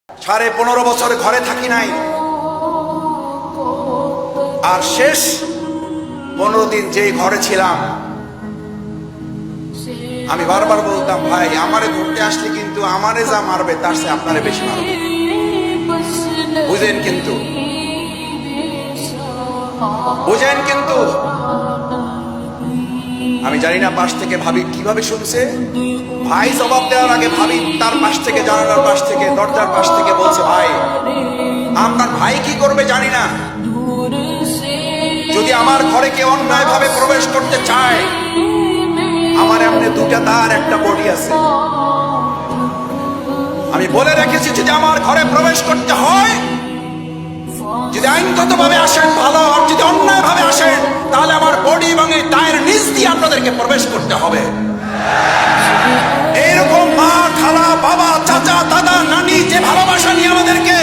15.5 বছর ঘরে থাকি নাই, আর শেষ 15 দিন যেই ঘরে ছিলাম আমি বারবার বলতাম, ভাই আমারে ধরতে আসলে কিন্তু আমারে যা মারবে তার চেয়ে আপনারে বেশি মারবে। বুঝেন কিন্তু, বুঝেন কিন্তু। আমি জানি না পাশ থেকে ভাবি কিভাবে শুনছে। ভাই জবাব দেওয়ার আগে ভাবি তার পাশ থেকে, জানালার পাশ থেকে, দরজার পাশ থেকে বলছে, ভাই আপনার ভাই কি করবে জানি না, যদি আমার ঘরে কেউ অন্যায় ভাবে প্রবেশ করতে চায়, আমার এমনি 2টা দাঁত একটা বডি আছে। আমি বলে রেখেছি যদি আমার ঘরে প্রবেশ করতে হয়, যদি আইনগত ভাবে আসেন ভালো, আর যদি অন্যায় ভাবে আসেন তাহলে আমার বডি এবং এই দায়ের নিচ দিয়ে আপনাদেরকে প্রবেশ করতে হবে। এইরকম মা, খালা, বাবা, চাচা, দাদা, নানি যে ভালোবাসা নিয়ে আমাদেরকে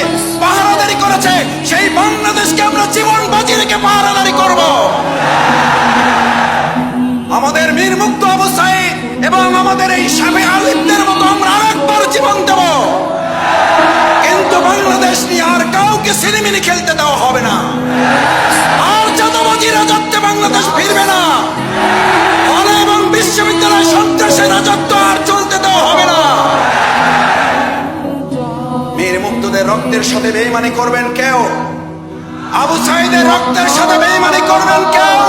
পাহারাদারি করেছে, সেই বাংলাদেশকে আমরা জীবন বাজি রেখে পাহারাদারি করব। আমাদের মীর মুগ্ধ আবু সাঈদ এবং আমাদের এই শাফি আলিমদের মতো আমরা আরেকবার জীবন দেব, কিন্তু বাংলাদেশ নিয়ে আর কাউকে সিনেমিনি খেলতে দেওয়া হবে না। আর চাঁদাবাজি রাজত্বে বাংলাদেশ ফিরবে না। কলেজ এবং বিশ্ববিদ্যালয় সন্ত্রাসের রাজত্ব আর চলতে দেওয়া হবে না। মীর মুগ্ধদের রক্তের সাথে বেঈমানি করবেন কেউ? আবু সাঈদের রক্তের সাথে বেঈমানি করবেন কেউ?